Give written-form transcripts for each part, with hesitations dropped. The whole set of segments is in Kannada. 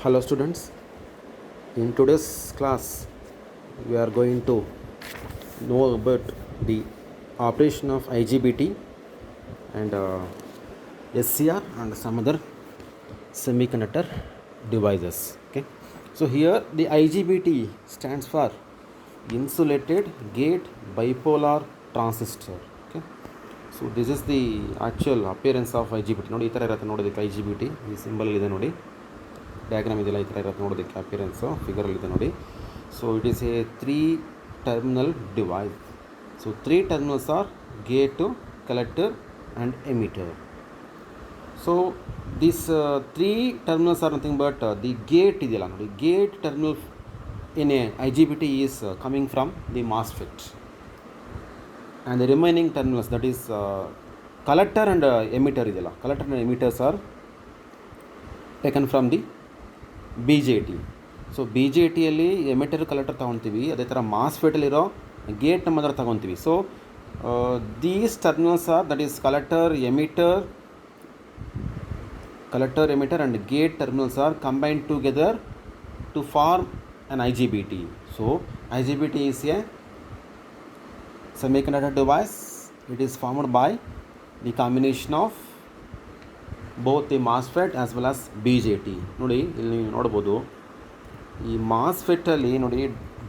Hello students, in today's class we are going to know about the operation of IGBT and SCR and some other semiconductor devices. Okay, so here the IGBT stands for insulated gate bipolar transistor. Okay, so this is the actual appearance of IGBT. ನೋಡಿ ಈ ಥರ ಇರುತ್ತೆ ನೋಡೋದಕ್ಕೆ IGBT ಈ ಸಿಂಬಲ್ ಇದೆ ನೋಡಿ, ಡಯಾಗ್ರಾಮ್ ಇದೆಲ್ಲ ಈ ಥರ ಇರುತ್ತೆ ನೋಡೋದಕ್ಕೆ ಅಪಿಯರೆನ್ಸು ಫಿಗರಲ್ಲಿದೆ ನೋಡಿ. So it is a 3-terminal device. So 3 terminals are gate, collector and emitter. So this 3 terminals are nothing but the gate ಇದೆಯಲ್ಲ ನೋಡಿ, gate terminal in a IGBT is coming from the MOSFET and the remaining terminals that is collector and emitter ಇದೆಯಲ್ಲ, collector and emitters are taken from the BJT. So BJTಯಲ್ಲಿ ಎಮಿಟರ್ ಕಲೆಕ್ಟರ್ ತೊಗೊತೀವಿ, ಅದೇ ಥರ ಮಾಸ್ಫೆಟಲ್ಲಿರೋ ಗೇಟ್ ಮಾತ್ರ ತೊಗೊತೀವಿ. So these terminals are that is collector emitter and gate terminals are combined together to form an IGBT. So IGBT is a semiconductor device. It is formed by the combination of both the MOSFET as well as BJT. ನೋಡಿ ಇಲ್ಲಿ ನೀವು ನೋಡ್ಬೋದು, ಈ ಮಾಸ್ಫೆಟ್ಟಲ್ಲಿ ನೋಡಿ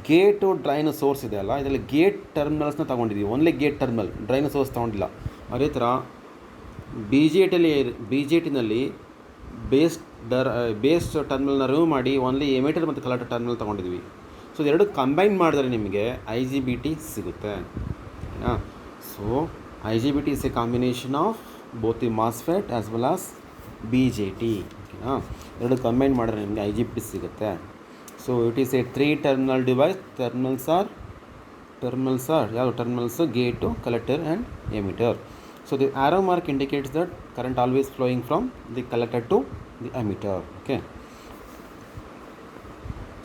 ಗೇಟು ಡ್ರೈನ್ ಸೋರ್ಸ್ ಇದೆ ಅಲ್ಲ, ಇದರಲ್ಲಿ ಗೇಟ್ ಟರ್ಮಿನಲ್ಸ್ನ ತೊಗೊಂಡಿದ್ದೀವಿ, only gate terminal, drain source ತೊಗೊಂಡಿಲ್ಲ. ಅದೇ ಥರ BJTನಲ್ಲಿ ಬೇಸ್ ಟರ್ಮಿನಲ್ನ ರಿಮೂವ್ ಮಾಡಿ ಓನ್ಲಿ ಎಮಿಟರ್ ಮತ್ತು ಕಲೆಕ್ಟರ್ ಟರ್ಮಿನಲ್ ತೊಗೊಂಡಿದ್ವಿ. ಸೊ ಇದೆರಡು ಕಂಬೈನ್ ಮಾಡಿದ್ರೆ ನಿಮಗೆ IGBT ಸಿಗುತ್ತೆ. So IGBT is a combination of both the MOSFET as well as BJT. ಓಕೆನಾ, ಎರಡು ಕಂಬೈನ್ ಮಾಡಿದ್ರೆ ನಿಮಗೆ IGBT ಸಿಗುತ್ತೆ. So it is a 3-terminal device. Terminals are ಯಾವ terminals? Gate, collector and emitter. So the arrow mark indicates that current always flowing from the collector to the emitter. Okay,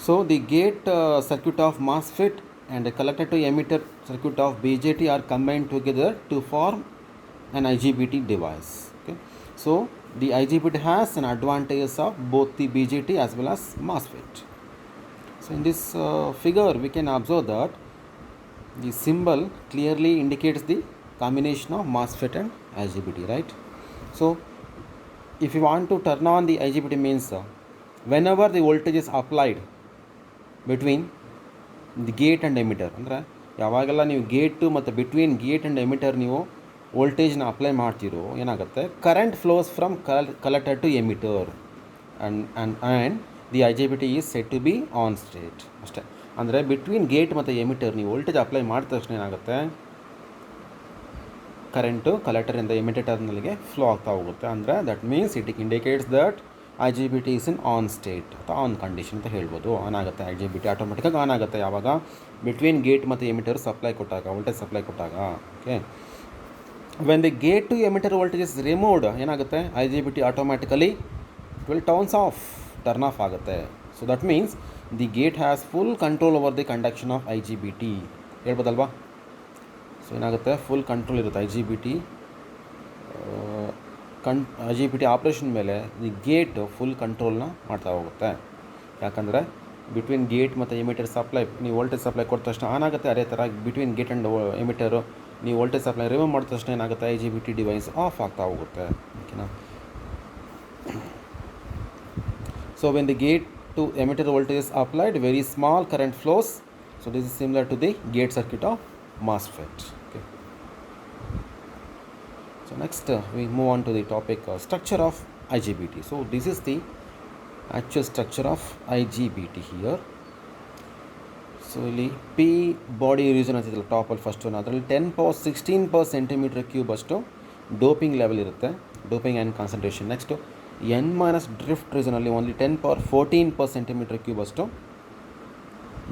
so the gate circuit of MOSFET and the collector to emitter circuit of BJT are combined together to form an IGBT device. Okay, so the IGBT has an advantages of both the BJT as well as MOSFET. So in this figure we can observe that the symbol clearly indicates the combination of MOSFET and IGBT, right? So if you want to turn on the IGBT means whenever the voltage is applied between the gate and emitter, ಅಂದರೆ ಯಾವಾಗೆಲ್ಲ ನೀವು ಗೇಟು ಮತ್ತು ಬಿಟ್ವೀನ್ ಗೇಟ್ ಆ್ಯಂಡ್ ಎಮಿಟರ್ ನೀವು ವೋಲ್ಟೇಜ್ನ ಅಪ್ಲೈ ಮಾಡ್ತೀರೋ ಏನಾಗುತ್ತೆ, current flows from collector to emitter and the IGBT is set to be on state. ಅಷ್ಟೇ, ಅಂದರೆ ಬಿಟ್ವೀನ್ ಗೇಟ್ ಮತ್ತು ಎಮಿಟರ್ ನೀವು ವೋಲ್ಟೇಜ್ ಅಪ್ಲೈ ಮಾಡಿದ ತಕ್ಷಣ ಏನಾಗುತ್ತೆ, ಕರೆಂಟು ಕಲೆಕ್ಟರಿಂದ ಎಮಿಟರ್ ಟರ್ಮಿನಲ್ಗೆ ಫ್ಲೋ ಆಗ್ತಾ ಹೋಗುತ್ತೆ. ಅಂದರೆ that means it indicates that IGBT is in on state ಅಥವಾ ಆನ್ ಕಂಡೀಷನ್ ಅಂತ ಹೇಳ್ಬೋದು. ಆನ್ ಆಗುತ್ತೆ, IGBT ಆಟೋಮೆಟಿಕ್ಕಾಗಿ ಆನ್ ಆಗುತ್ತೆ ಯಾವಾಗ ಬಿಟ್ವೀನ್ ಗೇಟ್ ಮತ್ತು ಎಮಿಟರ್ ಸಪ್ಲೈ ಕೊಟ್ಟಾಗ, ವೋಲ್ಟೇಜ್ ಸಪ್ಲೈ ಕೊಟ್ಟಾಗ. Okay, when the gate to emitter voltage is removed ಏನಾಗುತ್ತೆ, IGBT ಆಟೋಮ್ಯಾಟಿಕಲಿ ಟರ್ನ್ ಆಫ್ ಆಗುತ್ತೆ. So that means the gate has full control over the conduction of IGBT ಹೇಳ್ಬೋದಲ್ವಾ. ಸೊ ಏನಾಗುತ್ತೆ, ಫುಲ್ ಕಂಟ್ರೋಲ್ ಇರುತ್ತೆ IGBT ಆಪ್ರೇಷನ್ ಮೇಲೆ. ದಿ ಗೇಟ್ ಫುಲ್ ಕಂಟ್ರೋಲ್ನ ಮಾಡ್ತಾ ಹೋಗುತ್ತೆ. ಯಾಕಂದರೆ ಬಿಟ್ವೀನ್ ಗೇಟ್ ಮತ್ತು ಎಮಿಟರ್ ಸಪ್ಲೈ ನೀವು ವೋಲ್ಟೇಜ್ ಸಪ್ಲೈ ಕೊಟ್ಟ ತಕ್ಷಣ ಆನ್ ಆಗುತ್ತೆ. ಅದೇ ಥರ ಬಿಟ್ವೀನ್ ಗೇಟ್ ಆ್ಯಂಡ್ ಎಮಿಟರು ನೀವು ವೋಲ್ಟೇಜ್ ಸಪ್ಲೈ ರಿಮೂವ್ ಮಾಡಿದ ತಕ್ಷಣ ಏನಾಗುತ್ತೆ, IGBT ಡಿವೈಸ್ ಆಫ್ ಆಗ್ತಾ ಹೋಗುತ್ತೆ. ಓಕೆನಾ. So when the gate to emitter voltage is applied, very small current flows. So this is similar to the gate circuit of MOSFET. Okay. So next we move on to the topic structure of IGBT. So this is the actual structure of IGBT here. So ಇಲ್ಲಿ P ಬಾಡಿ ರೀಜನ್ ಅಂತಿದೆಯಲ್ಲ ಟಾಪಲ್ಲಿ ಫಸ್ಟ್ ಒನ್, ಅದರಲ್ಲಿ 10^16 ಅಷ್ಟು ಡೋಪಿಂಗ್ ಲೆವೆಲ್ ಇರುತ್ತೆ, doping and concentration. Next N- drift ರೀಜನಲ್ಲಿ ಓನ್ಲಿ 10^14 ಅಷ್ಟು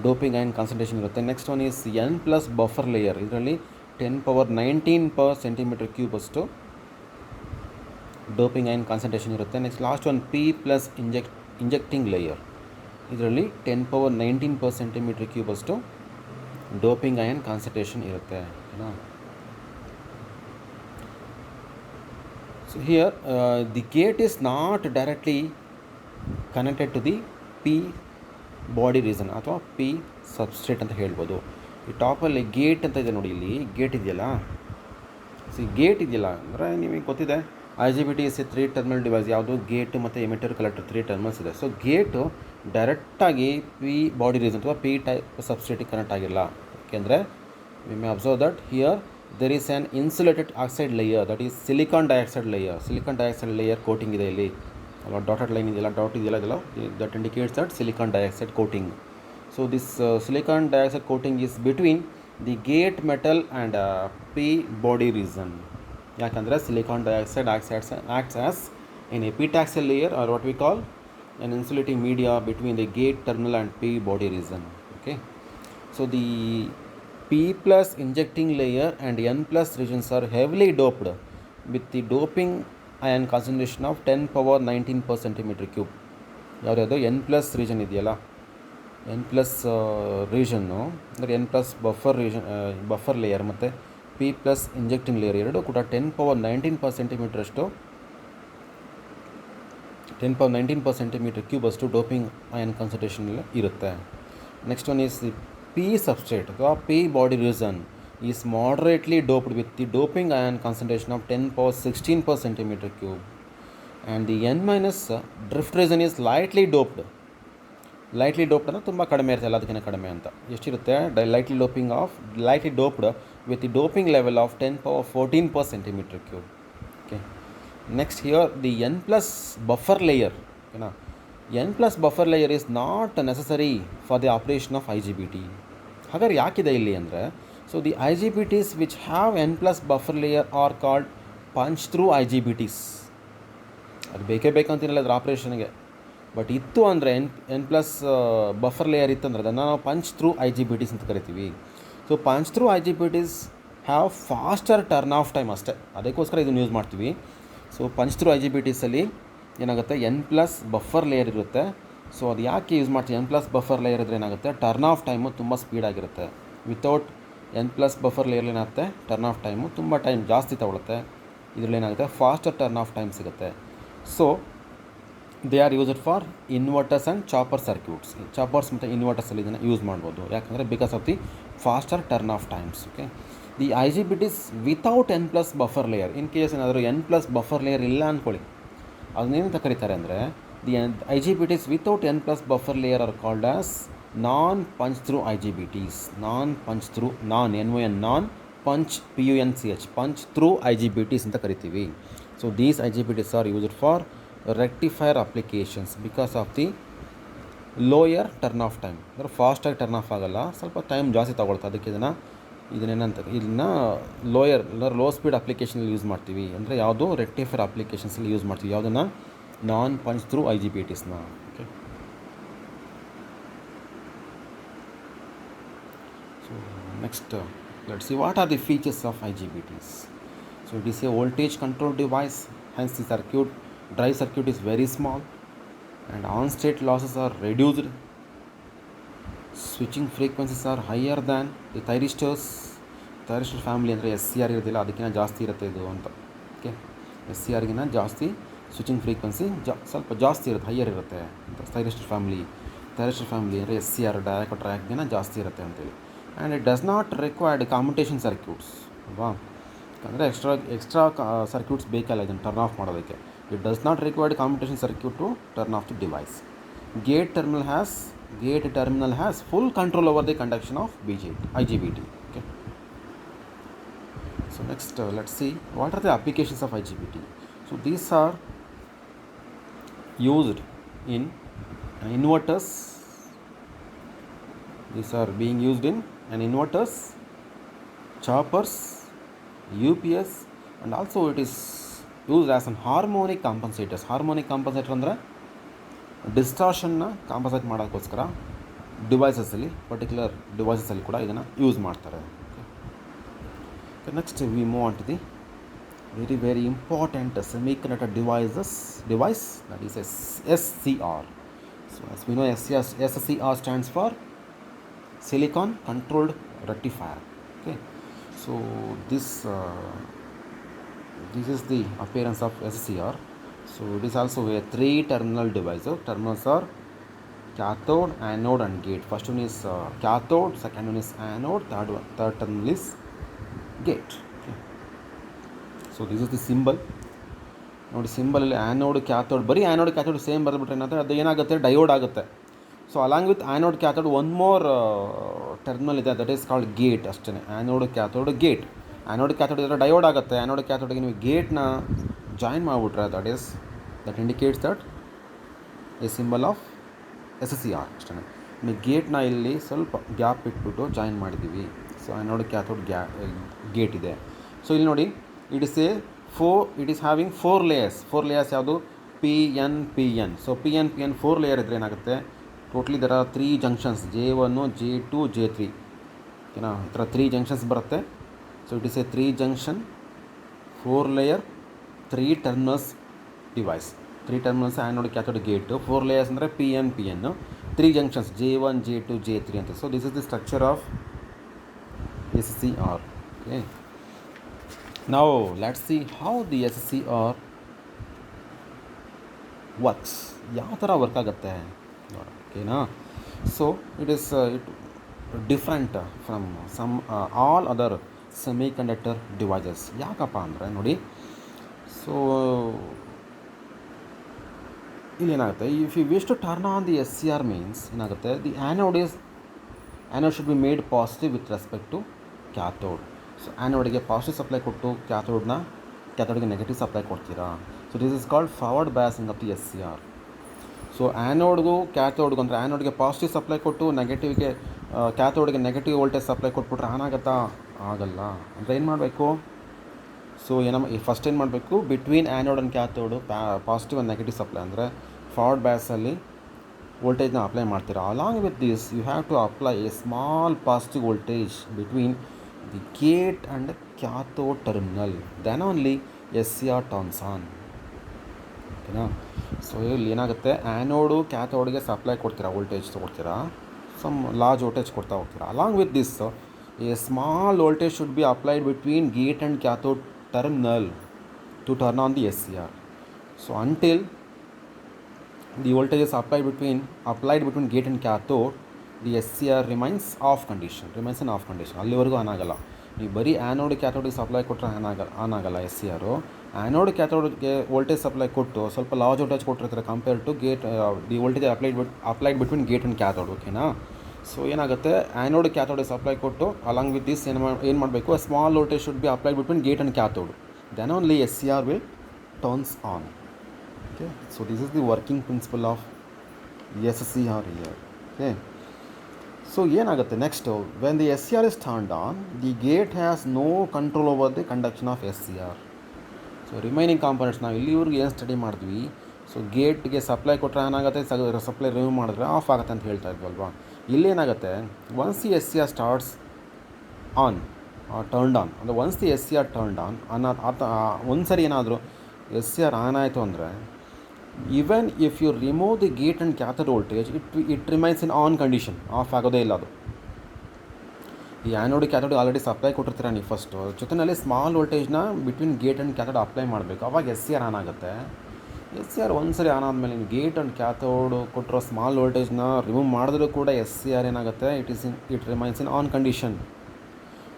ಡೋಪಿಂಗ್ ಆ್ಯಂಡ್ ಕಾನ್ಸಂಟ್ರೇಷನ್ ಇರುತ್ತೆ. Next one is N+ buffer layer, ಇದರಲ್ಲಿ 10^19 ಅಷ್ಟು ಡೋಪಿಂಗ್ ಆ್ಯಂಡ್ ಕಾನ್ಸಂಟ್ರೇಷನ್ ಇರುತ್ತೆ. Next last one P+ injecting layer, ಇದರಲ್ಲಿ 10^19 ಅಷ್ಟು ಡೋಪಿಂಗ್ ಆ್ಯಂಡ್ ಕಾನ್ಸಂಟ್ರೇಷನ್ ಇರುತ್ತೆ. So here the gate is not directly connected to the P body region ಅಥವಾ ಪಿ ಸಬ್ಸ್ಟ್ರೇಟ್ ಅಂತ ಹೇಳ್ಬೋದು. ಈ ಟಾಪಲ್ಲಿ ಗೇಟ್ ಅಂತ ಇದೆ ನೋಡಿ, ಇಲ್ಲಿ ಗೇಟ್ ಇದೆಯಲ್ಲ, ಗೇಟ್ ಇದೆಯಲ್ಲ ಅಂದರೆ ನಿಮಗೆ ಗೊತ್ತಿದೆ IGBT is A 3 terminal device. ಯಾವುದು ಗೇಟ್ ಮತ್ತು ಎಮಿಟರ್ ಕಲೆಕ್ಟರ್ 3 ಟರ್ಮಿನಲ್ಸ್ ಇದೆ. ಸೊ ಗೇಟು ಡೈರೆಕ್ಟಾಗಿ ಪಿ ಬಾಡಿ ರೀಸನ್ ಅಥವಾ ಪಿ ಟೈಪ್ ಸಬ್ಸ್ಟ್ರೇಟಿಗೆ ಕನೆಕ್ಟ್ ಆಗಿಲ್ಲ. ಯಾಕೆಂದರೆ we may observe that here there is an insulated oxide layer, that is silicon dioxide layer. Silicon dioxide layer coating ಇದೆ ಇಲ್ಲಿ ಅಲ್ವಾ, ಡಾಟೆಡ್ ಲೈನ್ ಇದೆಯಲ್ಲ, ಡಾಟ್ ಇದೆಯಲ್ಲ, ಇದೆಲ್ಲ that indicates that silicon dioxide coating. So this silicon dioxide coating is between the gate metal and P body reason. ಯಾಕಂದರೆ silicon dioxide acts as an epitaxial layer or what we call an insulating media between the gate terminal and P body region. Okay, so the P plus injecting layer and N plus regions are heavily doped with the doping ion concentration of 10 power 19 per centimeter cube. ಯಾವ್ದು N plus region ಇದೆಯಲ್ಲ, N plus ರೀಜನ್ನು ಅಂದರೆ N plus ಬಫರ್ ಲೇಯರ್ ಮತ್ತು P plus ಇಂಜೆಕ್ಟಿಂಗ್ ಲೇಯರ್ ಎರಡೂ ಕೂಡ 10 power 19 per centimeter ಅಷ್ಟು 10 power 19 per centimeter cube ಅಷ್ಟು ಡೋಪಿಂಗ್ ಅಯನ್ ಕಾನ್ಸಂಟ್ರೇಷನ್ ಇರುತ್ತೆ. Next one is the P substrate ಅಥವಾ P body region is moderately doped with the doping ion concentration of 10 power 16 per centimeter cube, and the N minus drift region is lightly doped. Lightly doped ಅಂದರೆ ತುಂಬ ಕಡಿಮೆ ಇರುತ್ತೆ, ಎಲ್ಲದಕ್ಕಿಂತ ಕಡಿಮೆ ಅಂತ. ಎಷ್ಟಿರುತ್ತೆ? Lightly doped with the doping level of 10 power 14 per centimeter cube. Okay, next here the N plus buffer layer. ಓಕೆನಾ, N plus buffer layer is not necessary for the operation of IGBT. ಹಾಗಾದ್ರೆ ಯಾಕಿದೆ ಇಲ್ಲಿ ಅಂದರೆ, so the IGBTs which have N plus buffer layer are called punch through IGBTs. ಅದು ಬೇಕೇ ಬೇಕಂತೀನಿಲ್ಲ ಅದ್ರ ಆಪ್ರೇಷನ್ಗೆ, ಬಟ್ ಇತ್ತು ಅಂದರೆ ಎನ್ ಪ್ಲಸ್ ಬಫರ್ ಲೇಯರ್ ಇತ್ತಂದರೆ ಅದನ್ನು ನಾವು ಪಂಚ್ ಥ್ರೂ IGBTs ಅಂತ ಕರಿತೀವಿ. So punch through IGBTs have faster turn off time ಅಷ್ಟೇ, ಅದಕ್ಕೋಸ್ಕರ ಇದನ್ನು ಯೂಸ್ ಮಾಡ್ತೀವಿ. ಸೊ ಪಂಚ್ ಥ್ರೂ IGBTಸಲ್ಲಿ ಏನಾಗುತ್ತೆ, N ಪ್ಲಸ್ ಬಫರ್ ಲೇಯರ್ ಇರುತ್ತೆ. ಸೊ ಅದು ಯಾಕೆ ಯೂಸ್ ಮಾಡ್ತೀವಿ? N ಪ್ಲಸ್ ಬಫರ್ ಲೇಯರ್ ಇದ್ದರೆ ಏನಾಗುತ್ತೆ, ಟರ್ನ್ ಆಫ್ ಟೈಮು ತುಂಬ ಸ್ಪೀಡಾಗಿರುತ್ತೆ. Without N plus buffer layer ಏನಾಗುತ್ತೆ, ಟರ್ನ್ ಆಫ್ ಟೈಮು ತುಂಬ ಟೈಮ್ ಜಾಸ್ತಿ ತಗೊಳುತ್ತೆ. ಇದರಲ್ಲಿ ಏನಾಗುತ್ತೆ, ಫಾಸ್ಟರ್ ಟರ್ನ್ ಆಫ್ ಟೈಮ್ ಸಿಗುತ್ತೆ. So they are used for inverters and chopper circuits. Choppers ಮತ್ತು ಇನ್ವರ್ಟರ್ಸಲ್ಲಿ ಇದನ್ನು ಯೂಸ್ ಮಾಡ್ಬೋದು, ಯಾಕಂದರೆ because of the faster turn off times. Okay, the IGBTs without N plus buffer layer, in case ಏನಾದರೂ N ಪ್ಲಸ್ ಬಫರ್ ಲೇಯರ್ ಇಲ್ಲ ಅಂದ್ಕೊಳ್ಳಿ, ಅದನ್ನೇನಂತ ಕರೀತಾರೆ ಅಂದರೆ, the IGBTs without N plus buffer layer are called as non punch through IGBTs. Non punch through, non NON, non punch PUNCH, punch through IGBTs ಅಂತ ಕರಿತೀವಿ. So these IGBTs R used for rectifier applications because of the lower turn off time. ಅಂದರೆ ಫಾಸ್ಟಾಗಿ ಟರ್ನ್ ಆಫ್ ಆಗೋಲ್ಲ, ಸ್ವಲ್ಪ ಟೈಮ್ ಜಾಸ್ತಿ ತಗೊಳ್ತಾ, ಅದಕ್ಕೆ ಇದನ್ನು ಲೋಯರ್ ಲೋ ಸ್ಪೀಡ್ ಅಪ್ಲಿಕೇಶನಲ್ಲಿ ಯೂಸ್ ಮಾಡ್ತೀವಿ. ಅಂದರೆ ಯಾವುದು ರೆಕ್ಟಿಫೈರ್ ಅಪ್ಲಿಕೇಶನ್ಸಲ್ಲಿ ಯೂಸ್ ಮಾಡ್ತೀವಿ, ಯಾವುದನ್ನು, ನಾನ್ ಪಂಚ್ ಥ್ರೂ IGBTsನ. Okay, so next let's see what are the features of IGBTs. So it is a voltage control device, hence the drive circuit is very small and on-state losses are reduced. Switching frequencies are higher than the thyristor family. ಅಂದರೆ SCR ಇರೋದಿಲ್ಲ, ಅದಕ್ಕಿಂತ ಜಾಸ್ತಿ ಇರುತ್ತೆ ಇದು ಅಂತ. ಓಕೆ, SCRಗಿಂತ ಜಾಸ್ತಿ ಸ್ವಿಚಿಂಗ್ ಫ್ರೀಕ್ವೆನ್ಸಿ ಸ್ವಲ್ಪ ಜಾಸ್ತಿ ಇರುತ್ತೆ, ಹೈಯರ್ ಇರುತ್ತೆ ಅಂತ. ಥೈರಿಸ್ಟರ್ ಫ್ಯಾಮಿಲಿ ಅಂದರೆ SCR ಟ್ರ್ಯಾಕ್ಗಿಂತ ಜಾಸ್ತಿ ಇರುತ್ತೆ ಅಂತೇಳಿ. And it does not required commutation circuits ಅಲ್ವಾ, ಅಂದರೆ ಎಕ್ಸ್ಟ್ರಾ ಸರ್ಕ್ಯೂಟ್ಸ್ ಬೇಕಲ್ಲ ಇದನ್ನು ಟರ್ನ್ ಆಫ್ ಮಾಡೋದಕ್ಕೆ. It does not require commutation circuit to turn off the device. Gate terminal has full control over the conduction of IGBT. Okay. So next let's see what are the applications of IGBT. So these are used in inverters. These are being used in inverters, choppers, UPS, and also it is used as an harmonic compensators. Harmonic compensator ಅಂದರೆ ಡಿಸ್ಟಾರ್ಷನ್ನ ಕಾಂಪನ್ಸೇಟ್ ಮಾಡೋಕ್ಕೋಸ್ಕರ ಡಿವೈಸಸ್ಸಲ್ಲಿ, ಪರ್ಟಿಕ್ಯುಲರ್ ಡಿವೈಸಸ್ಸಲ್ಲಿ ಕೂಡ ಇದನ್ನು ಯೂಸ್ ಮಾಡ್ತಾರೆ. Next we move on to the very important semiconductor device that is SCR. So as we know, SCR stands for Silicon Controlled Rectifier. Okay, so this is the appearance of SCR. So it is also a 3-terminal device. So terminals are cathode, anode and gate. First one is cathode, second one is anode, third terminal is gate. Okay. So this is the symbol. ನೋಡಿ ಸಿಂಬಲಲ್ಲಿ ಆ್ಯನೋಡ್ ಕ್ಯಾಥೋಡ್, ಬರೀ ಆ್ಯನೋಡ್ ಕ್ಯಾಥೋಡ್ ಸೇಮ್ ಬರೆದ್ಬಿಟ್ರೆ ಏನಂದರೆ ಅದು ಏನಾಗುತ್ತೆ, ಡಯೋಡ್ ಆಗುತ್ತೆ. So along with anode cathode one more terminal ಇದೆ, ದಟ್ ಈಸ್ ಕಾಲ್ಡ್ ಗೇಟ್ ಅಷ್ಟೇ. Anode cathode gate. Anode cathode ಇದ್ದರೆ ಡಯೋಡ್ ಆಗುತ್ತೆ. ಆ್ಯನೋಡ್ ಕ್ಯಾಥೋಡ್ಗೆ ನೀವು ಗೇಟ್ನ ಜಾಯಿನ್ ಮಾಡಿಬಿಟ್ರೆ that indicates that a symbol of S C R ಅಷ್ಟೇ. ನೀವು ಗೇಟ್ನ ಇಲ್ಲಿ ಸ್ವಲ್ಪ ಗ್ಯಾಪ್ ಇಟ್ಬಿಟ್ಟು ಜಾಯಿನ್ ಮಾಡಿದ್ದೀವಿ. ಸೊ ಆ್ಯನೋಡ್ ಕ್ಯಾಥೋಡ್ ಗೇಟ್ ಇದೆ. ಸೊ ಇಲ್ಲಿ ನೋಡಿ, it is having 4 layers. 4 layers ಯಾವುದು? P N P N. So P N 4 layer ಇದ್ದರೆ ಏನಾಗುತ್ತೆ, totally there are 3 junctions, J1, J2, J3. ಓಕೆನಾ, ಈ ಥರ 3 ಜಂಕ್ಷನ್ಸ್ ಬರುತ್ತೆ. So it is a 3 junction 4 layer 3 terminals device. 3 terminals anode cathode gate, 4 layers ಅಂದರೆ P N 3 junctions J1, J2, J3 ಅಂತ. So this is the structure of SCR. Okay, now let's see how the SCR works. ಯಾವ ಥರ ವರ್ಕ್ ಆಗುತ್ತೆ ಓಕೆನಾ. So it is different from all other semiconductor devices. ಯಾಕಪ್ಪ ಅಂದರೆ ನೋಡಿ, ಸೊ ಇಲ್ಲೇನಾಗುತ್ತೆ, if you wish to turn on the SCR means ಏನಾಗುತ್ತೆ, the anode should be made positive with respect to cathode. So ಆ್ಯನೋಡ್ಗೆ ಪಾಸಿಟಿವ್ ಸಪ್ಲೈ ಕೊಟ್ಟು ಕ್ಯಾಥೋಡ್ಗೆ ನೆಗೆಟಿವ್ ಸಪ್ಲೈ ಕೊಡ್ತೀರಾ. So this is called forward biasing of the SCR. So ಆ್ಯನೋಡ್ಗೂ ಕ್ಯಾಥೋಡ್ಗೂ ಅಂದರೆ ಆ್ಯನೋಡ್ಗೆ ಪಾಸಿಟಿವ್ ಸಪ್ಲೈ ಕೊಟ್ಟು ಕ್ಯಾಥೋಡ್ಗೆ ನೆಗೆಟಿವ್ ವೋಲ್ಟೇಜ್ ಸಪ್ಲೈ ಕೊಟ್ಬಿಟ್ರೆ ಆನಾಗತ್ತಾ? ಆಗಲ್ಲ. ಅಂದರೆ ಏನು ಮಾಡಬೇಕು? ಸೊ ಫಸ್ಟ್ ಏನು ಮಾಡಬೇಕು, between anode and cathode positive and negative supply ಅಂದರೆ ಫಾರ್ವರ್ಡ್ ಬಯಾಸಲ್ಲಿ ವೋಲ್ಟೇಜ್ನ ಅಪ್ಲೈ ಮಾಡ್ತೀರಾ. Along with this you have to apply a small positive voltage between the gate and cathode terminal. Then only SCR turns on. ಓಕೆನಾ. ಸೊ ಇಲ್ಲಿ ಏನಾಗುತ್ತೆ, ಆ್ಯನೋಡು ಕ್ಯಾಥೋಡ್ಗೆ ಸಪ್ಲೈ ಕೊಡ್ತೀರಾ, ವೋಲ್ಟೇಜ್ ತೊಗೊಡ್ತೀರಾ, ಸಮ್ ಲಾರ್ಜ್ ವೋಲ್ಟೇಜ್ ಕೊಡ್ತಾ ಹೋಗ್ತೀರಾ. Along with this a small voltage should be applied between gate and cathode terminal to turn on the SCR. So until the voltage is applied between gate and cathode, the SCR remains in off condition. ಅಲ್ಲಿವರೆಗೂ ಆನ್ ಆಗಲ್ಲ. ನೀವು ಬರೀ ಆ್ಯನೋಡ್ ಕ್ಯಾಥೋಡಿಗೆ ಸಪ್ಲೈ ಕೊಟ್ಟರೆ ಆನ್ ಆಗಲ್ಲ SCR. ಆ್ಯನೋಡ್ ಕ್ಯಾಥೋಡ್ಗೆ ವೋಲ್ಟೇಜ್ ಸಪ್ಲೈ ಕೊಟ್ಟು ಸ್ವಲ್ಪ ಲಾರ್ಜ್ ವೋಲ್ಟೇಜ್ ಕೊಟ್ಟಿರ್ತಾರೆ compare to gate, the voltage applied between gate and cathode. ಓಕೆನಾ. ಸೊ ಏನಾಗುತ್ತೆ, ಆ್ಯನೋಡ್ ಕ್ಯಾಥೋಡಿಗೆ ಸಪ್ಲೈ ಕೊಟ್ಟು ಅಲಾಂಗ್ ವಿತ್ ದಿಸ್ ಏನು ಮಾಡಬೇಕು, small voltage should be applied between gate and cathode. Then only SCR will turns on. Okay, so this is the working principle of SCR here. Okay, so ಏನಾಗುತ್ತೆ next, when the SCR is turned on, the gate has no control over the conduction of SCR. So remaining components ನಾವು ಇಲ್ಲಿವರೆಗೂ ಏನು ಸ್ಟಡಿ ಮಾಡಿದ್ವಿ, ಸೊ ಗೇಟ್ಗೆ ಸಪ್ಲೈ ಕೊಟ್ಟರೆ ಏನಾಗುತ್ತೆ, ಸಪ್ಲೈ ರಿಮೂವ್ ಮಾಡಿದ್ರೆ ಆಫ್ ಆಗುತ್ತೆ ಅಂತ ಹೇಳ್ತಾ ಇದ್ವಲ್ವಾ. ಇಲ್ಲೇನಾಗುತ್ತೆ, once the SCR starts on turned on ಅಂದರೆ once the SCR turned on ಒಂದು ಸರಿ ಏನಾದರೂ SCR ಆನ್ ಆಯಿತು ಅಂದರೆ, even if you remove the gate and cathode voltage it remains in on condition, off ಆಗೋದೇ ಇಲ್ಲ ಅದು. ಈ ಆ್ಯನೋಡ್ ಕ್ಯಾಥೋಡ್ ಆಲ್ರೆಡಿ ಸಪ್ಲೈ ಕೊಟ್ಟಿರ್ತೀರ ನೀವು ಫಸ್ಟು, ಜೊತೆಯಲ್ಲಿ ಸ್ಮಾಲ್ ವೋಲ್ಟೇಜ್ನ between gate and cathode apply ಮಾಡಬೇಕು, ಅವಾಗ SCR ಆನ್ ಆಗುತ್ತೆ. SCR ಒಂದು ಸರಿ ಆನ್ ಆದಮೇಲೆ ನೀವು ಗೇಟ್ ಆ್ಯಂಡ್ ಕ್ಯಾಥೋಡ್ ಕೊಟ್ಟಿರೋ ಸ್ಮಾಲ್ ವೋಲ್ಟೇಜ್ನ ರಿಮೂವ್ ಮಾಡಿದ್ರೂ ಕೂಡ SCR ಏನಾಗುತ್ತೆ, it remains in on condition,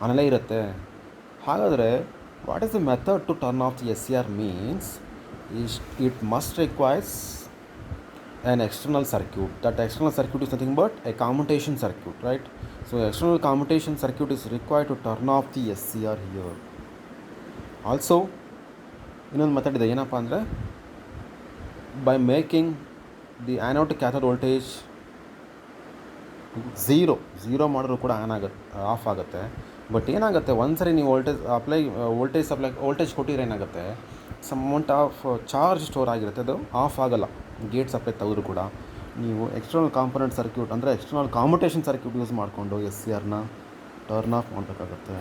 ಆನಲ್ಲೇ ಇರುತ್ತೆ. ಹಾಗಾದರೆ what is the method to turn off the SCR means, it must requires an external circuit. That external circuit is nothing but a commutation circuit, right? So external commutation circuit is required to turn off the SCR here. Also ಇನ್ನೊಂದು ಮೆಥಡ್ ಇದೆ, ಏನಪ್ಪ ಅಂದರೆ by making the anode to cathode voltage zero ಮಾಡಿದ್ರು ಕೂಡ ಆಫ್ ಆಗುತ್ತೆ. ಬಟ್ ಏನಾಗುತ್ತೆ, ಒಂದ್ಸರಿ ನೀವು ವೋಲ್ಟೇಜ್ ಕೊಟ್ಟಿದ್ರೆ ಏನಾಗುತ್ತೆ, some amount of charge store ಆಗಿರುತ್ತೆ, ಅದು ಆಫ್ ಆಗಲ್ಲ. ಗೇಟ್ ಸಪ್ಲೈ ತೆಗೆದ್ರು ಕೂಡ ನೀವು ಎಕ್ಸ್ಟರ್ನಲ್ ಕಾಂಪೊನೆಂಟ್ ಸರ್ಕ್ಯೂಟ್ ಅಂದರೆ ಎಕ್ಸ್ಟರ್ನಲ್ ಕಾಮ್ಯುಟೇಷನ್ ಸರ್ಕ್ಯೂಟ್ ಯೂಸ್ ಮಾಡಿಕೊಂಡು SCRನ ಟರ್ನ್ ಆಫ್ ಮಾಡಬೇಕಾಗುತ್ತೆ.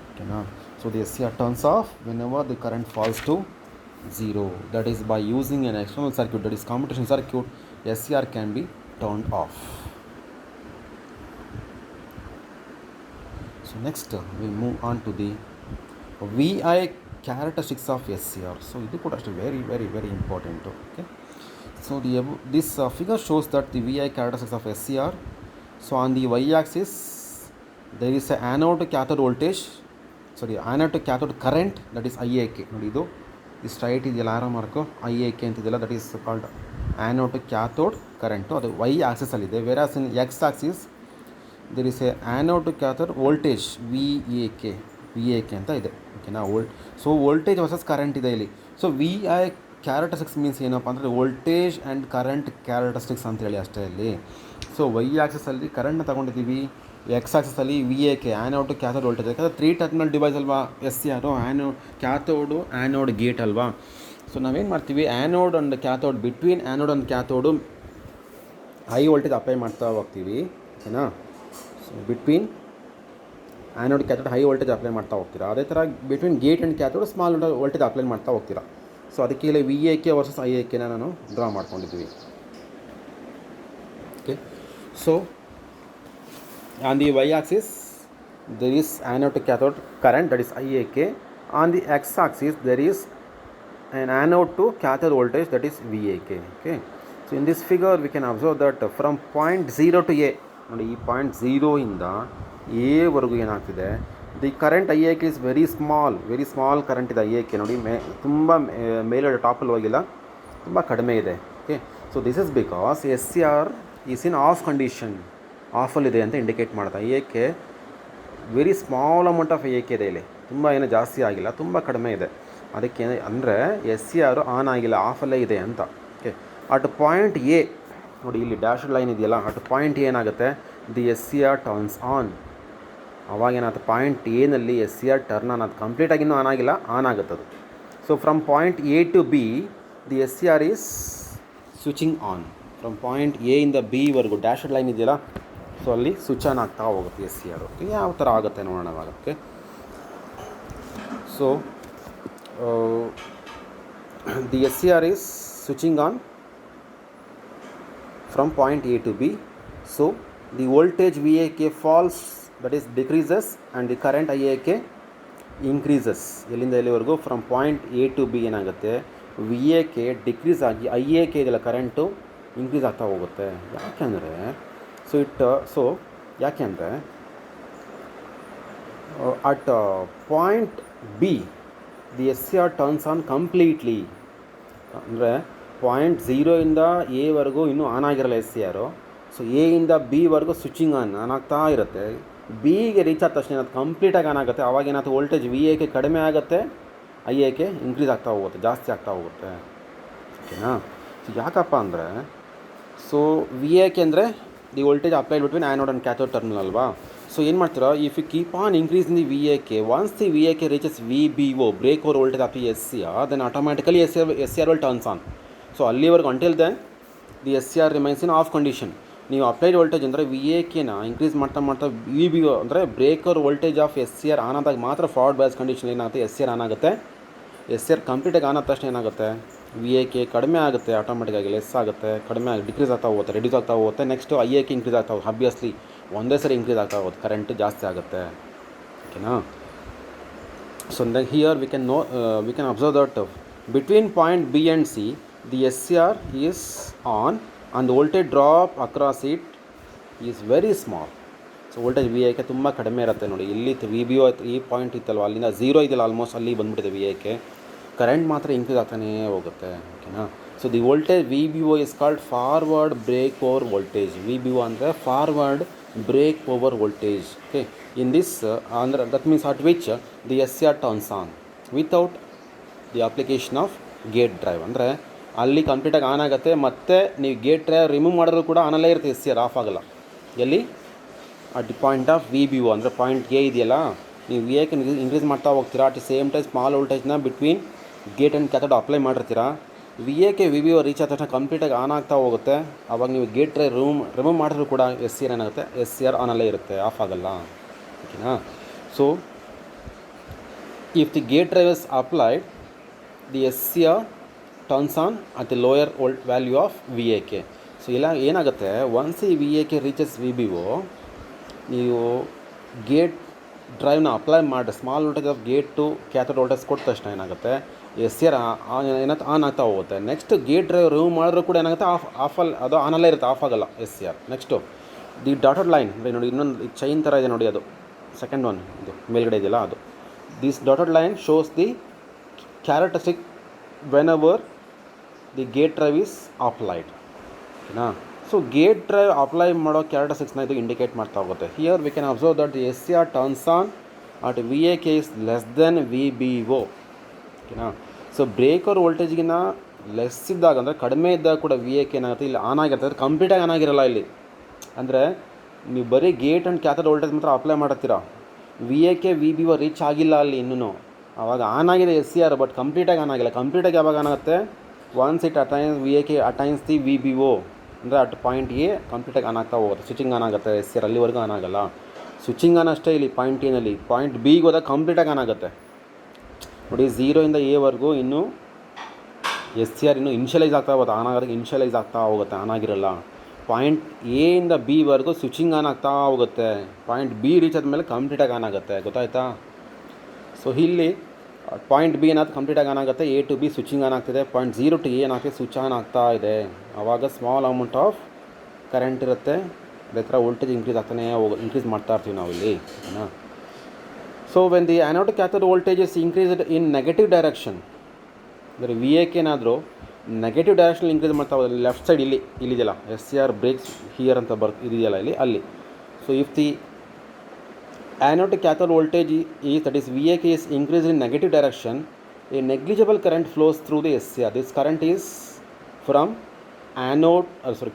ಓಕೆನಾ. So the SCR turns off whenever the current falls to 0. That is by using an external circuit, that is commutation circuit, SCR can be turned off. So next we move on to the VI characteristics of SCR. So ಇದು ಕೂಡ ಅಷ್ಟೇ very important. Okay. So this figure shows that the VI characteristics of SCR. So on the y-axis there is a anode to cathode voltage, anode to cathode current, that is IAK. ನೋಡಿ ಇದು ಸ್ಟ್ರೈಟ್ ಇದೆಯಲ್ಲ ಆರೋ ಮಾರ್ಕು IAK ಅಂತಿದೆಯಲ್ಲ, that is called anode to cathode current. ಅದು ವೈ ಆಕ್ಸಿಸಲ್ಲಿದೆ. Whereas in X axis there is a anode to cathode voltage V A K ಅಂತ ಇದೆ. ಓಕೆನಾ. ಸೊ ವೋಲ್ಟೇಜ್ ವರ್ಸಸ್ ಕರೆಂಟ್ ಇದೆ ಇಲ್ಲಿ. So V I characteristics means ಏನಪ್ಪ ಅಂದರೆ ವೋಲ್ಟೇಜ್ ಆ್ಯಂಡ್ ಕರೆಂಟ್ ಕ್ಯಾರೆಕ್ಟರಿಸ್ಟಿಕ್ಸ್ ಅಂತೇಳಿ ಅಷ್ಟೇ ಇಲ್ಲಿ. ಸೊ ವೈ ಆಕ್ಸಿಸಲ್ಲಿ ಕರೆಂಟ್ನ ತೊಗೊಂಡಿದ್ದೀವಿ, ಎಕ್ಸ್ ಆಕ್ಸಿಸಲ್ಲಿ V A K anode to cathode voltage. ಯಾಕಂದರೆ 3 ಟರ್ಮಿನಲ್ ಡಿವೈಸ್ ಅಲ್ವಾ SCR, anode cathode anode gate ಅಲ್ವಾ. ಸೊ ನಾವೇನು ಮಾಡ್ತೀವಿ, anode and cathode, between anode and cathode high voltage apply ಮಾಡ್ತಾ ಹೋಗ್ತೀವಿ. ಓಕೆನಾ. So between anode cathode high voltage apply ಮಾಡ್ತಾ ಹೋಗ್ತೀರಾ. ಅದೇ ಥರ between gate and cathode small voltage apply ಮಾಡ್ತಾ ಹೋಗ್ತೀರಾ. ಸೊ ಅದಕ್ಕೆ ಇಲ್ಲಿ V A K versus IAK ನಾನು ಡ್ರಾ ಮಾಡ್ಕೊಂಡಿದ್ದೀವಿ. Okay. So on the y-axis there is anode to cathode current, that is IAK. On the x-axis there is an anode to cathode voltage, that is VAK. Okay. So in this figure we can observe that from point 0 to A, ನೋಡಿ ಈ ಪಾಯಿಂಟ್ 0 ಇಂದ A ವರೆಗೂ ಏನಾಗ್ತಿದೆ, the current IAK is very small current ಇದೆ IAK. ನೋಡಿ ತುಂಬ ಮೇಲೆ ಟಾಪಲ್ಲಿ ಹೋಗಿಲ್ಲ, ತುಂಬ ಕಡಿಮೆ ಇದೆ. Okay. So this is because SCR is in off condition, ಆಫಲ್ಲಿದೆ ಅಂತ ಇಂಡಿಕೇಟ್ ಮಾಡ್ತಾ. IAK very small amount of IAK ಇದೆ ಇಲ್ಲಿ, ತುಂಬ ಏನೂ ಜಾಸ್ತಿ ಆಗಿಲ್ಲ, ತುಂಬ ಕಡಿಮೆ ಇದೆ. ಅದಕ್ಕೆ ಅಂದರೆ SCR ಆನ್ ಆಗಿಲ್ಲ, ಆಫಲ್ಲೇ ಇದೆ ಅಂತ. ಓಕೆ. ಅಟ್ ಪಾಯಿಂಟ್ ಎ ನೋಡಿ ಇಲ್ಲಿ ಡ್ಯಾಶ್ ಲೈನ್ ಇದೆಯಲ್ಲ, ಅಟ್ ಪಾಯಿಂಟ್ ಏನಾಗುತ್ತೆ, ದಿ SCR ಟರ್ನ್ಸ್ ಆನ್. ಅವಾಗೇನಾಗುತ್ತೆ, ಪಾಯಿಂಟ್ ಎನಲ್ಲಿ SCR ಟರ್ನ್ ಆನ್, ಅದು ಕಂಪ್ಲೀಟಾಗಿ ಇನ್ನೂ ಆನ್ ಆಗಿಲ್ಲ, ಆನ್ ಆಗುತ್ತದು. So from point A to B the SCR is switching on. From point A ಇಂದ ಬಿ ವರೆಗೂ ಡ್ಯಾಶ್ ಲೈನ್ ಇದೆಯಲ್ಲ, ಸೊ ಅಲ್ಲಿ ಸ್ವಿಚ್ ಆನ್ ಆಗ್ತಾ ಹೋಗುತ್ತೆ SCR. ಓಕೆ. ಯಾವ ಥರ ಆಗುತ್ತೆ ನೋಡೋಣ ಅವಾಗ. Okay. So the SCR is switching on from point A to be. So the voltage VAK falls, that is decreases, and the current IAK increases. ಎಲ್ಲಿಂದ ಎಲ್ಲಿವರೆಗೂ, from point A to B ಏನಾಗುತ್ತೆ, VAK ಡಿಕ್ರೀಸ್ ಆಗಿ IAK ಇದೆಲ್ಲ ಕರೆಂಟು ಇನ್ಕ್ರೀಸ್ ಆಗ್ತಾ ಹೋಗುತ್ತೆ. ಯಾಕೆಂದರೆ ಯಾಕೆಂದರೆ at point B the SCR turns on completely. ಅಂದರೆ ಪಾಯಿಂಟ್ 0 ಇಂದ ಎ ವರೆಗೂ ಇನ್ನೂ ಆನ್ ಆಗಿರಲ್ಲ SCR. ಸೊ ಎ ಇಂದ ಬಿ ವರೆಗೂ ಸ್ವಿಚಿಂಗ್ ಆನ್ ಆಗ್ತಾ ಇರುತ್ತೆ. ಬಿಗೆ ರೀಚ್ ಆದ ತಕ್ಷಣ ಅದು ಕಂಪ್ಲೀಟಾಗಿ ಆನ್ ಆಗುತ್ತೆ. ಅವಾಗ ಏನಾಗುತ್ತೆ, ವೋಲ್ಟೇಜ್ VAK ಕಡಿಮೆ ಆಗುತ್ತೆ, IAK ಇನ್ಕ್ರೀಸ್ ಆಗ್ತಾ ಹೋಗುತ್ತೆ, ಜಾಸ್ತಿ ಆಗ್ತಾ ಹೋಗುತ್ತೆ. ಓಕೆನಾ. ಸೊ ಯಾಕಪ್ಪ ಅಂದರೆ, ಸೊ VAK ಅಂದರೆ the voltage applied between anode and cathode terminal ಅಲ್ವಾ. ಸೊ ಏನು ಮಾಡ್ತೀರಾ, if you keep on increase in the VAK, once the VAK reaches VBO, break over voltage of the SCR, then automatically SCR will turns on. So ಅಲ್ಲಿವರೆಗೂ until then the SCR remains in off condition. ನೀವು ಅಪ್ಲೈಡ್ ವೋಲ್ಟೇಜ್ ಅಂದರೆ VAKನ ಇನ್ಕ್ರೀಸ್ ಮಾಡ್ತಾ VBO ಅಂದರೆ break over voltage of SCR on ಆದಾಗ ಮಾತ್ರ ಫಾರ್ವರ್ಡ್ ಬಯಾಸ್ ಕಂಡೀಷನ್ ಏನಾಗುತ್ತೆ, SCR ಆನ್ ಆಗುತ್ತೆ. SCR ಕಂಪ್ಲೀಟಾಗಿ ಆನ್ ಆದ ತಕ್ಷಣ ಏನಾಗುತ್ತೆ, VAK ಕಡಿಮೆ ಆಗುತ್ತೆ, ಆಟೋಮೆಟಿಕ್ಕಾಗಿ ಲೆಸ್ ಆಗುತ್ತೆ, ಕಡಿಮೆ ಆಗಿ ಡಿಕ್ರೀಸ್ ಆಗ್ತಾ ಹೋಗುತ್ತೆ, ರೆಡ್ಯೂಸ್ ಆಗ್ತಾ ಹೋಗುತ್ತೆ. ನೆಕ್ಸ್ಟು IAK ಇನ್ಕ್ರೀಸ್ ಆಗ್ತಾ ಹೋಗುತ್ತೆ. ಆಬ್ವಿಯಸ್ಲಿ ಒಂದೇ ಸರಿ ಇನ್ಕ್ರೀಸ್ ಆಗ್ತಾ ಹೋಗುತ್ತೆ, ಕರೆಂಟ್ ಜಾಸ್ತಿ ಆಗುತ್ತೆ. ಓಕೆನಾ. So here we can observe that between point B and C the SCR is on and voltage drop across it is very small. So voltage VAK ತುಂಬ ಕಡಿಮೆ ಇರುತ್ತೆ. ನೋಡಿ ಇಲ್ಲಿ VBO ಈ ಪಾಯಿಂಟ್ ಇತ್ತಲ್ವ, ಅಲ್ಲಿಂದ 0 ಇದೆಯಲ್ಲ ಆಲ್ಮೋಸ್ಟ್, ಅಲ್ಲಿ ಬಂದುಬಿಟ್ಟಿದೆ VAK. ಕರೆಂಟ್ ಮಾತ್ರ ಇನ್ಕ್ರೀಸ್ ಆಗ್ತಾನೇ ಹೋಗುತ್ತೆ. ಓಕೆನಾ. So the voltage VBO is called forward break over voltage. VBO ಅಂದರೆ forward break over voltage. Okay. In this ಅಂದರೆ that means at which the SCR turns on without the application of gate drive. ಅಂದರೆ ಅಲ್ಲಿ ಕಂಪ್ಲೀಟಾಗಿ ಆನ್ ಆಗುತ್ತೆ, ಮತ್ತು ನೀವು ಗೇಟ್ ಡ್ರೈವ್ ರಿಮೂವ್ ಮಾಡಿದ್ರು ಕೂಡ ಆನಲ್ಲೇ ಇರುತ್ತೆ, SCR ಆಫ್ ಆಗಲ್ಲ. ಎಲ್ಲಿ, at the point of VBO ಅಂದರೆ ಪಾಯಿಂಟ್ ಎ ಇದೆಯಲ್ಲ, ನೀವು VAK ಇನ್ಕ್ರೀಸ್ ಮಾಡ್ತಾ ಹೋಗ್ತೀರಾ. At the same time small ವೋಲ್ಟೇಜ್ನ between gate and cathode apply ಮಾಡಿರ್ತೀರಾ. VAK VBO ರೀಚ್ ಆದ ತಕ್ಷಣ ಕಂಪ್ಲೀಟಾಗಿ ಆನ್ ಆಗ್ತಾ ಹೋಗುತ್ತೆ. ಆವಾಗ ನೀವು ಗೇಟ್ ಡ್ರೈವ್ ರಿಮೂವ್ ಮಾಡಿದ್ರು ಕೂಡ SCR ಏನಾಗುತ್ತೆ, SCR ಆನಲ್ಲೇ ಇರುತ್ತೆ, ಆಫ್ ಆಗಲ್ಲ. ಓಕೆನಾ. So if the gate drive is applied, the SCR turns on at the lower value of VAK. So ಇಲ್ಲ ಏನಾಗುತ್ತೆ, ಒನ್ಸ್ ಈ VAK ರೀಚಸ್ VBO, ನೀವು ಗೇಟ್ ಡ್ರೈವ್ನ ಅಪ್ಲೈ ಮಾಡಿ small voltage of gate to cathode voltage ಕೊಟ್ಟ ತಕ್ಷಣ ಏನಾಗುತ್ತೆ ಎಸ್ ಸಿ ಆರ್ ಏನಾಗುತ್ತೆ ಆನ್ ಆಗ್ತಾ ಹೋಗುತ್ತೆ. ನೆಕ್ಸ್ಟ್ ಗೇಟ್ ಡ್ರೈವ್ ರಿಮೂವ್ ಮಾಡಿದ್ರು ಕೂಡ ಏನಾಗುತ್ತೆ ಅದು ಆನಲ್ಲೇ ಇರುತ್ತೆ, ಆಫ್ ಆಗಲ್ಲ S C R. Next the dotted line ನೋಡಿ, ಇನ್ನೊಂದು ಚೈನ್ ಥರ ಇದೆ ನೋಡಿ, ಅದು ಸೆಕೆಂಡ್ ಒನ್ ಇದು ಮೇಲ್ಗಡೆ ಇದೆಯಲ್ಲ ಅದು. This dotted line shows the characteristic whenever the gate drive is applied, ಓಕೆನಾ. ಸೊ ಗೇಟ್ ಡ್ರೈವ್ ಅಪ್ಲೈ ಮಾಡೋ ಕ್ಯಾರೆಕ್ಟರಿಸ್ಟಿಕ್ಸ್ನ ಇದು ಇಂಡಿಕೇಟ್ ಮಾಡ್ತಾ ಹೋಗುತ್ತೆ. Here we can observe that the S C R turns on at V A K is less then V B O, ಓಕೆನಾ. ಸೊ ಬ್ರೇಕರ್ ವೋಲ್ಟೇಜ್ಗಿನ್ನ ಲೆಸ್ ಇದ್ದಾಗ ಅಂದರೆ ಕಡಿಮೆ ಇದ್ದಾಗ ಕೂಡ ವಿ ಎ ಕೆ ಏನಾಗುತ್ತೆ ಇಲ್ಲಿ ಆನ್ ಆಗಿರ್ತದೆ, ಅದು ಕಂಪ್ಲೀಟಾಗಿ ಆನ್ ಆಗಿರಲ್ಲ ಇಲ್ಲಿ. ಅಂದರೆ ನೀವು ಬರೀ ಗೇಟ್ ಆ್ಯಂಡ್ ಕ್ಯಾಥೋಡ್ ವೋಲ್ಟೇಜ್ ಮಾತ್ರ ಅಪ್ಲೈ ಮಾಡ್ತೀರಾ, V A K V B O reach ಆಗಿಲ್ಲ ಅಲ್ಲಿ ಇನ್ನೂ. ಆವಾಗ ಆನ್ ಆಗಿದೆ ಎಸ್ ಸಿ ಆರ್, ಬಟ್ ಕಂಪ್ಲೀಟಾಗಿ ಆನ್ ಆಗಿಲ್ಲ. ಕಂಪ್ಲೀಟಾಗಿ ಯಾವಾಗ ಆನ್ ಆಗುತ್ತೆ, once it attains V A K attains the V B O, ಅಂದರೆ ಅಟ್ ಪಾಯಿಂಟ್ ಎ ಕಂಪ್ಲೀಟಾಗಿ ಆನ್ ಆಗ್ತಾ ಹೋಗುತ್ತೆ, ಸ್ವಿಚಿಂಗ್ ಆನ್ ಆಗುತ್ತೆ. ಎಸ್ ಸಿ ಆರ್ ಅಲ್ಲಿವರೆಗೂ ಆನ್ ಆಗಲ್ಲ, ಸ್ವಿಚಿಂಗ್ ಆನ್ ಅಷ್ಟೇ ಇಲ್ಲಿ ಪಾಯಿಂಟ್ ಎನಲ್ಲಿ. ಪಾಯಿಂಟ್ ಬಿಗೆ ಹೋದಾಗ ಕಂಪ್ಲೀಟಾಗಿ ಆನ್ ಆಗುತ್ತೆ ನೋಡಿ. 0 ಇಂದ ಎವರೆಗೂ ಇನ್ನೂ ಎಸ್ ಸಿ ಆರ್ ಇನ್ನೂ ಇನ್ಷಿಯಲೈಸ್ ಆಗ್ತಾ ಹೋಗುತ್ತೆ, ಆನ್ ಆಗೋದಕ್ಕೆ ಇನ್ಷಿಯಲೈಸ್ ಆಗ್ತಾ ಹೋಗುತ್ತೆ, ಆನ್ ಆಗಿರಲ್ಲ. ಪಾಯಿಂಟ್ ಎ ಇಂದ ಬಿವರೆಗೂ ಸ್ವಿಚಿಂಗ್ ಆನ್ ಆಗ್ತಾ ಹೋಗುತ್ತೆ, ಪಾಯಿಂಟ್ ಬಿ ರೀಚ್ ಆದಮೇಲೆ ಕಂಪ್ಲೀಟಾಗಿ ಆನ್ ಆಗುತ್ತೆ, ಗೊತ್ತಾಯ್ತಾ. ಸೊ ಇಲ್ಲಿ ಪಾಯಿಂಟ್ ಬಿ ಏನಾದ್ರು ಕಂಪ್ಲೀಟಾಗಿ ಆನ್ ಆಗುತ್ತೆ, A to B switching on ಆಗ್ತಿದೆ, ಪಾಯಿಂಟ್ 0 ಟು ಎ ಏನಾಗ್ತಿದೆ ಸ್ವಿಚ್ ಆನ್ ಆಗ್ತಾ ಇದೆ. ಆವಾಗ ಸ್ಮಾಲ್ ಅಮೌಂಟ್ ಆಫ್ ಕರೆಂಟ್ ಇರುತ್ತೆ, ಅದೇ ಥರ ವೋಲ್ಟೇಜ್ ಇನ್ಕ್ರೀಸ್ ಮಾಡ್ತಾ ಇರ್ತೀವಿ ನಾವು ಇಲ್ಲಿ, ಓಕೆನಾ. So when the anode cathode voltage is increased in negative direction, ಅಂದರೆ ವಿ ಎ ಕೆ ಏನಾದರೂ ನೆಗೆಟಿವ್ ಡೈರೆಕ್ಷನ್ ಇನ್ಕ್ರೀಸ್ ಮಾಡ್ತಾ ಹೋದ್ರೆ ಲೆಫ್ಟ್ ಸೈಡ್ ಇಲ್ಲಿದೆಯಲ್ಲ S C R breaks here ಅಂತ ಇದೆಯಲ್ಲ ಅಲ್ಲಿ. So if the anode cathode voltage that is VAK is increased in negative direction, a negligible current flows through the SCR. This current is from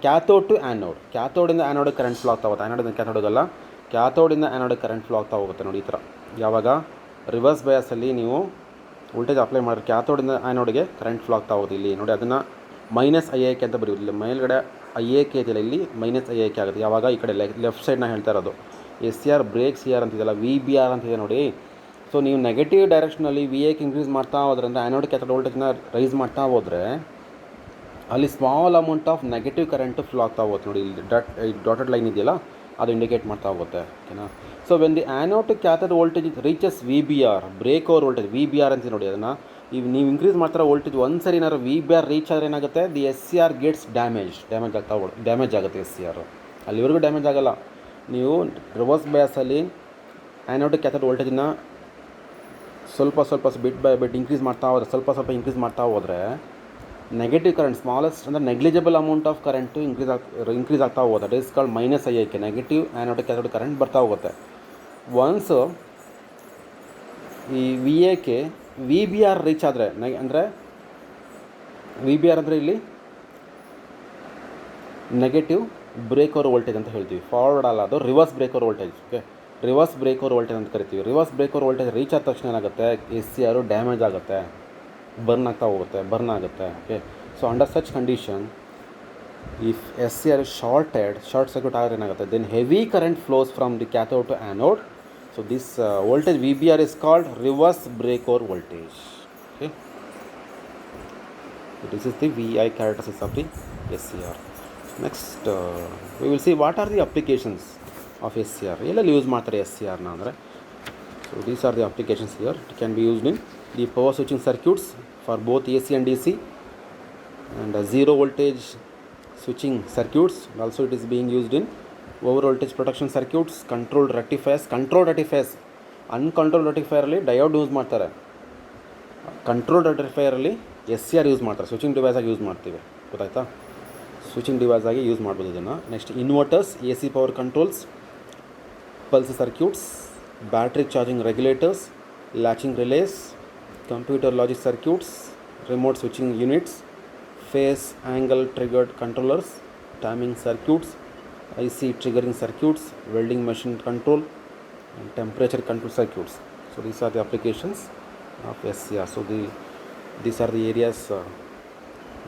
cathode to anode. ಕ್ಯಾಥೋಡಿಂದ ಆ್ಯನೋಡ್ ಕರೆಂಟ್ ಫ್ಲೋ ಆಗ್ತಾ ಹೋಗುತ್ತೆ, ಆ್ಯನೋಡಿಂದ ಕ್ಯಾಥೋಡಿಗಲ್ಲ, ಕ್ಯಾಥೋಡಿಂದ ಆ್ಯನೋಡ್ ಕರೆಂಟ್ ಫ್ಲೋ ಆಗ್ತಾ ಹೋಗುತ್ತೆ ನೋಡಿ ಈ ಥರ. ಯಾವಾಗ ರಿವರ್ಸ್ ಬಯಾಸಲ್ಲಿ ನೀವು ವೋಲ್ಟೇಜ್ ಅಪ್ಲೈ ಮಾಡಿದ್ರೆ ಕ್ಯಾಥೋಡಿಂದ ಆ್ಯನೋಡ್ಗೆ ಕರೆಂಟ್ ಫ್ಲೋ ಆಗ್ತಾ ಹೋಗುತ್ತೆ. ಇಲ್ಲಿ ನೋಡಿ ಅದನ್ನು -IAK ಅಂತ ಬರೆಯೋದಿಲ್ಲ, ಮೇಲ್ಗಡೆ IAK ಇದೆಯಲ್ಲ, ಇಲ್ಲಿ -IAK ಆಗುತ್ತೆ. ಯಾವಾಗ ಈ ಕಡೆ ಲೆಫ್ಟ್ ಸೈಡ್ನ ಹೇಳ್ತಾ ಇರೋದು S C R breaks C R ಅಂತಿದೆಯಲ್ಲ, ವಿ ಬಿ ಆರ್ ಅಂತಿದೆ ನೋಡಿ. ಸೊ ನೀವು ನೆಗೆಟಿವ್ ಡೈರೆಕ್ಷನಲ್ಲಿ ವಿ ಎಕ್ಕೆ ಇನ್ಕ್ರೀಸ್ ಮಾಡ್ತಾ ಹೋದ್ರೆ, ಅಂದರೆ ಆ್ಯನೋಡ್ ಕ್ಯಾಥೋಡ್ ವೋಲ್ಟೇಜ್ನ ರೈಸ್ ಮಾಡ್ತಾ ಹೋದರೆ ಅಲ್ಲಿ small amount of negative current flow ಆಗ್ತಾ ಹೋಗುತ್ತೆ ನೋಡಿ. ಇಲ್ಲಿ ಡಾಟೆಡ್ ಲೈನ್ ಇದೆಯಲ್ಲ ಅದು ಇಂಡಿಕೇಟ್ ಮಾಡ್ತಾ ಹೋಗುತ್ತೆ, ಓಕೆನಾ. So when the anode cathode voltage reaches V B R, break over voltage V B R ಅಂತ ನೋಡಿ. ಅದನ್ನು ನೀವು ಇನ್ಕ್ರೀಸ್ ಮಾಡ್ತಾರೋ ವೋಲ್ಟೇಜ್ ಒಂದು ಸರಿ ಏನಾದ್ರು ವಿ ಬಿ ಆರ್ ರೀಚ್ ಆದರೆ ಏನಾಗುತ್ತೆ, the S C R gets damage ಆಗುತ್ತೆ ಎಸ್ ಸಿ ಆರ್. ಅಲ್ಲಿವರೆಗೂ ಡ್ಯಾಮೇಜ್ ಆಗಲ್ಲ. ನೀವು ರಿವರ್ಸ್ ಬಯಾಸಲ್ಲಿ ಆ್ಯನೋಡ್ ಕ್ಯಾಥೋಡ್ ವೋಲ್ಟೇಜನ್ನ ಸ್ವಲ್ಪ ಬಿಟ್ ಬೈ ಬಿಟ್ ಇನ್ಕ್ರೀಸ್ ಮಾಡ್ತಾ ಹೋದರೆ, ಸ್ವಲ್ಪ ಇನ್ಕ್ರೀಸ್ ಮಾಡ್ತಾ ಹೋದರೆ ನೆಗೆಟಿವ್ ಕರೆಂಟ್ ಸ್ಮಾಲೆಸ್ಟ್ ಅಂದರೆ negligible amount of current increase ಆಗ್ತಾ ಹೋಗುತ್ತೆ. That is called -IAK, negative anode cathode current ಬರ್ತಾ ಹೋಗುತ್ತೆ. ಒನ್ಸ್ ಈ V A K V B R reach ಆದರೆ, ಅಂದರೆ ವಿ ಬಿ ಆರ್ ಅಂದರೆ ಇಲ್ಲಿ ನೆಗೆಟಿವ್ ಬ್ರೇಕ್ ಓವರ್ ವೋಲ್ಟೇಜ್ ಅಂತ ಹೇಳ್ತೀವಿ, ಫಾರ್ವರ್ಡ್ ಅಲ್ಲ, ಅದು reverse break over voltage, okay. Reverse break over voltage ಅಂತ ಕರಿತೀವಿ. Reverse break over voltage reach ಆದ ತಕ್ಷಣ ಏನಾಗುತ್ತೆ, ಎಸ್ ಸಿ ಆರು ಡ್ಯಾಮೇಜ್ ಆಗುತ್ತೆ, ಬರ್ನ್ ಆಗುತ್ತೆ, okay. So under such condition if S C R short circuit ಆದರೆ ಏನಾಗುತ್ತೆ, then heavy current flows from the cathode to anode. So this voltage V B R is called reverse break over voltage, okay. This is the V I characteristics of the S C R. Next we will see what are the applications of S C R. ಎಲ್ಲೆಲ್ಲಿ ಯೂಸ್ ಮಾಡ್ತಾರೆ ಎಸ್ ಸಿ ಆರ್ನ ಅಂದರೆ, so these are the applications here. It can be used in the power switching circuits for both A C and D C, and zero voltage switching circuits. Also it is being used in over voltage protection circuits, controlled rectifiers. Uncontrolled rectifier ಅಲ್ಲಿ ಡಯೋಡ್ ಯೂಸ್ ಮಾಡ್ತಾರೆ, ಕಂಟ್ರೋಲ್ಡ್ ರೆಕ್ಟಿಫೈರ್ ಅಲ್ಲಿ ಎಸ್ ಸಿ ಆರ್ ಯೂಸ್ ಮಾಡ್ತಾರೆ. ಸ್ವಿಚಿಂಗ್ ಡಿವೈಸ್ ಆಗಿ ಯೂಸ್ ಮಾಡ್ತೀವಿ, ಗೊತ್ತಾಯ್ತಾ. ಸ್ವಿಚಿಂಗ್ ಡಿವೈಸ್ ಆಗಿ ಯೂಸ್ ಮಾಡ್ಬೋದು ಇದನ್ನು. Next inverters, A C power controls, pulse circuits, battery charging regulators, latching relies, computer logic circuits, remote switching units, phase angle triggered controllers, timing circuits, IC triggering circuits, welding machine control, and temperature control circuits. So these are the applications of SCR. So these are the areas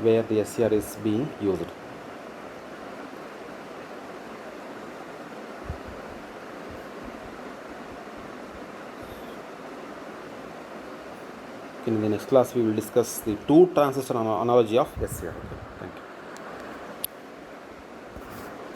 where the SCR is being used. In the next class we will discuss the two transistor analogy of SCR. Okay, thank you.